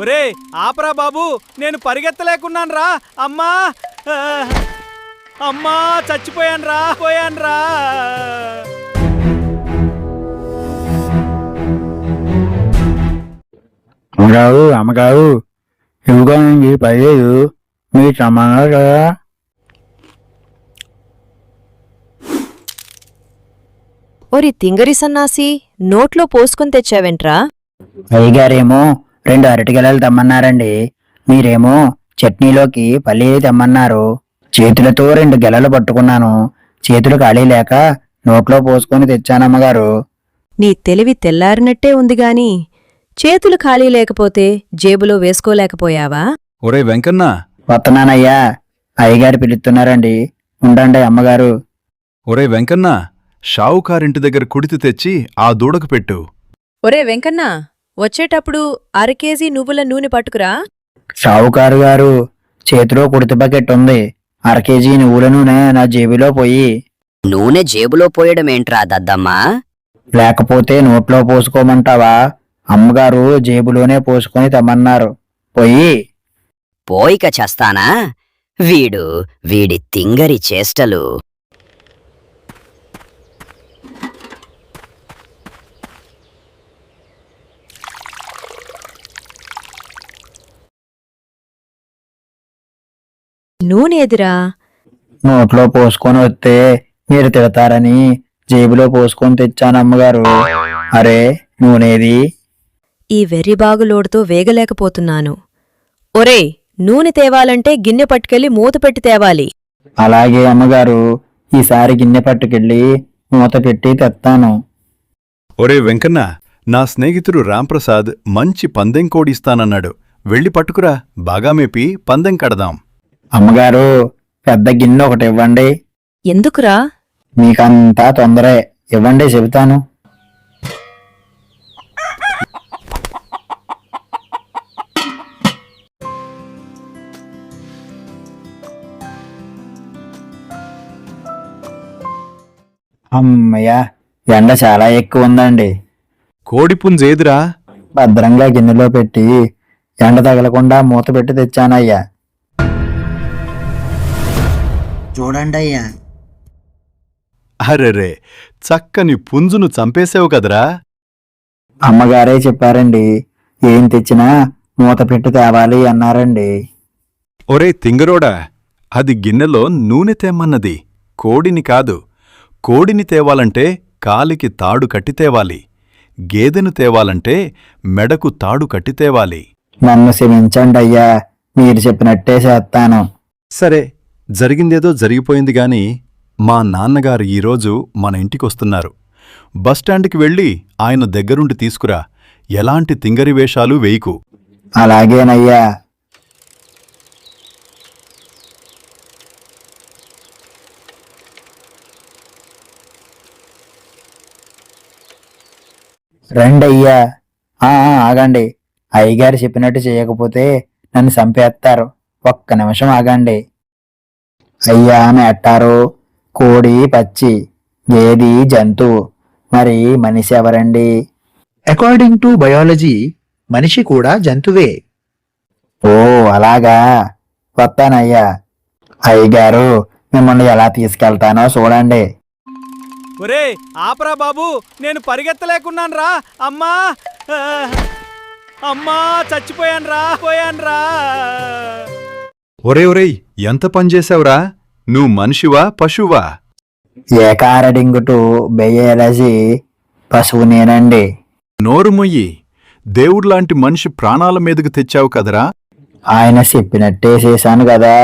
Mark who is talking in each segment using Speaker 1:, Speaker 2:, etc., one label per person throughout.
Speaker 1: ఒరే ఆపరా బాబు, నేను పరిగెత్తలేకున్నాను రా. అమ్మా ఆ, అమ్మా చచ్చిపోయాను రా.
Speaker 2: అమ్మగారు ఇవ్వడానికి పర్లేదు, మీరు సమానాలు కదా.
Speaker 3: ఓరి తింగరి సన్నాసి, నోట్లో పోసుకుని తెచ్చావెంట్రా?
Speaker 2: అయ్యగారేమో 2 అరటిగెలలు తెమ్మన్నారండి, మీరేమో చట్నీలోకి పల్లీలు తెమ్మన్నారు. చేతులతో 2 గెలలు పట్టుకున్నాను, చేతులు ఖాళీ లేక నోట్లో పోసుకొని తెచ్చానమ్మగారు.
Speaker 3: నీ తెలివి తెల్లారినట్టే ఉందిగాని చేతులు ఖాళీ లేకపోతే జేబులో వేసుకోలేకపోయావా?
Speaker 1: ఒరే వెంకన్న,
Speaker 2: వస్తున్నానయ్యా, అయ్యగారు పిలుస్తున్నారండి, ఉండండి అమ్మగారు.
Speaker 1: ఒరే వెంకన్న, షావుకారింటి దగ్గర కుడితి తెచ్చి ఆ దూడకు పెట్టు.
Speaker 3: ఒరే వెంకన్నా, వచ్చేటప్పుడు అరకేజీ నువ్వుల నూనె పట్టుకురా.
Speaker 2: షావుకారు గారు, చేతిలో కుడితి బకెట్ ఉంది, 1/2 కేజీ నువ్వుల నూనె నా జేబులో పోయి.
Speaker 4: నూనె జేబులో పోయడమేంట్రా దద్దమ్మా?
Speaker 2: లేకపోతే నోట్లో పోసుకోమంటావా? అమ్మగారు జేబులోనే పోసుకొని తెమ్మన్నారు, పోయి.
Speaker 4: పోయిక చస్తానా? వీడి తింగరి చేష్టలు.
Speaker 3: నూనెదిరా?
Speaker 2: నోట్లో పోసుకొని వస్తే మీరు తిడతారని జేబులో పోసుకొని తెచ్చానమ్మగారు. అరే నూనెది?
Speaker 3: ఈ వెర్రిబాగులోడుతో వేగలేకపోతున్నాను. ఒరేయ్, నూనె తేవాలంటే గిన్నె పట్టుకెళ్ళి మూత పెట్టి తేవాలి.
Speaker 2: అలాగే అమ్మగారు, ఈసారి గిన్నె పట్టుకెళ్ళి మూత పెట్టి తెస్తాను.
Speaker 1: ఒరే వెంకన్న, నా స్నేహితుడు రాంప్రసాద్ మంచి పందెం కోడిస్తానన్నాడు, వెళ్ళి పట్టుకురా, బాగా మేపి పందెం కడదాం.
Speaker 2: అమ్మగారు, పెద్ద గిన్నె ఒకటి ఇవ్వండి.
Speaker 3: ఎందుకురా?
Speaker 2: మీకంతా తొందరే, ఇవ్వండి చెబుతాను. అమ్మయ్యా, ఎండ చాలా ఎక్కువ ఉందండి.
Speaker 1: కోడిపుంజేదిరా?
Speaker 2: భద్రంగా గిన్నెలో పెట్టి ఎండ తగలకుండా మూత పెట్టి తెచ్చానయ్యా. చూడండి అయ్యా.
Speaker 1: అరెరే, చక్కని పుంజును చంపేశావు కదరా.
Speaker 2: అమ్మగారే చెప్పారండి, ఏం తెచ్చినా మూత పెట్టి తేవాలి అన్నారండి.
Speaker 1: ఒరే తింగరోడా, అది గిన్నెలో నూనె తేమ్మన్నది, కోడిని కాదు. కోడిని తేవాలంటే కాలికి తాడు కట్టి తేవాలి, గేదెను తేవాలంటే మెడకు తాడు కట్టి తేవాలి.
Speaker 2: నన్ను క్షమించండి అయ్యా, మీరు చెప్పినట్టే చేస్తాను.
Speaker 1: సరే, జరిగిందేదో జరిగిపోయింది గాని మా నాన్నగారు ఈరోజు మన ఇంటికొస్తున్నారు. బస్టాండ్కి వెళ్ళి ఆయన దగ్గరుండి తీసుకురా, ఎలాంటి తింగరి వేషాలు వేయకు.
Speaker 2: అలాగేనయ్యా. రండయ్యా. ఆగండి, అయ్యగారు చెప్పినట్టు చేయకపోతే నన్ను చంపేస్తారు. ఒక్క నిమిషం ఆగండి. అయ్యా మెట్టారు, కోడి పచ్చి, గేది జంతువు, మరి మనిషి ఎవరండి?
Speaker 5: అకార్డింగ్ టు బయాలజీ మనిషి కూడా జంతువే.
Speaker 2: ఓ అలాగా, వస్తానయ్యా. అయ్యగారు, మిమ్మల్ని ఎలా తీసుకెళ్తానో చూడండి.
Speaker 1: ఒరే ఆపరా బాబు, నేను పరిగెత్తలేకున్నాను రా. అమ్మా ఆ, అమ్మా చచ్చిపోయాను రా. ఒరే ఎంత పనిచేశావురా? నువ్వు మనిషివా పశువా?
Speaker 2: ఏ కారడింగ్ టు బయాలజీ పశువు నేనండి.
Speaker 1: నోరు మొయ్యి, దేవుడ్లాంటి మనిషి ప్రాణాల మీదకు తెచ్చావు కదరా.
Speaker 2: ఆయన చెప్పినట్టే చేశాను కదా.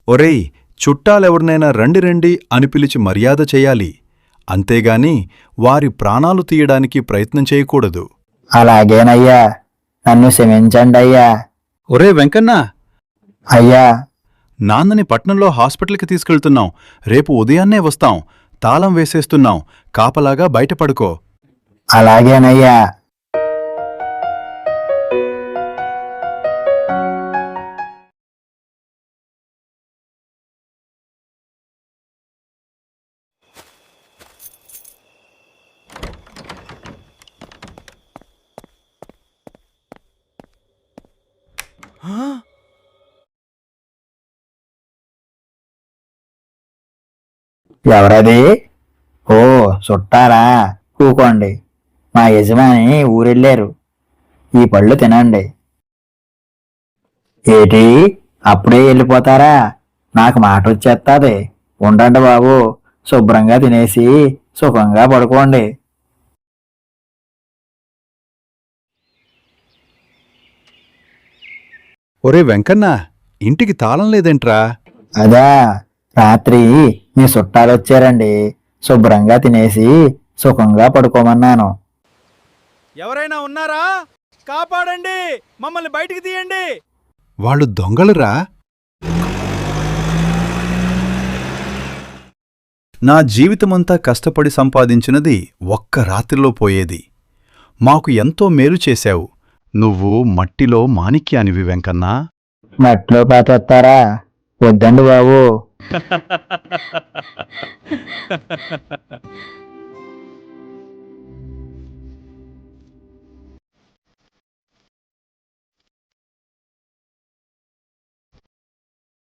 Speaker 1: ఒరేయ్, చుట్టాలెవరినైనా రండి రండి అని పిలిచి మర్యాద చెయ్యాలి, అంతేగాని వారి ప్రాణాలు తీయడానికి ప్రయత్నం చేయకూడదు.
Speaker 2: అలాగేనయ్యా, నన్ను క్షమించండి అయ్యా.
Speaker 1: ఒరే వెంకన్న,
Speaker 2: అయ్యా.
Speaker 1: నాన్నని పట్నంలో హాస్పిటల్కి తీసుకెళ్తున్నాం, రేపు ఉదయాన్నే వస్తాం, తాళం వేసేస్తున్నాం, కాపలాగా బయటపడుకో.
Speaker 2: అలాగేనయ్యా. ఎవరది? ఓ, చుట్టాలా? కూకోండి. మా యజమాని ఊరెళ్ళారు. ఈ పళ్ళు తినండి. ఏటి, అప్పుడే వెళ్ళిపోతారా? నాకు మాట వచ్చేస్తాది. ఉండండి బాబు, శుభ్రంగా తినేసి సుఖంగా పడుకోండి.
Speaker 1: ఒరే వెంకన్న, ఇంటికి తాళం లేదేంట్రా?
Speaker 2: అదా, రాత్రి మీ చుట్టాలు వచ్చారండి. శుభ్రంగా తినేసి సుఖంగా పడుకోమన్నాను.
Speaker 6: ఎవరైనా ఉన్నారా? కాపాడండి, మమ్మల్ని బయటికి తీయండి.
Speaker 1: వాళ్ళు దొంగలురా. నా జీవితమంతా కష్టపడి సంపాదించినది ఒక్క రాత్రిలో పోయేది. మాకు ఎంతో మేలు చేశావు. నువ్వు మట్టిలో మాణిక్యానివి వెంకన్నా.
Speaker 2: మట్లో పాతొత్తారా? వద్దండి బాబు.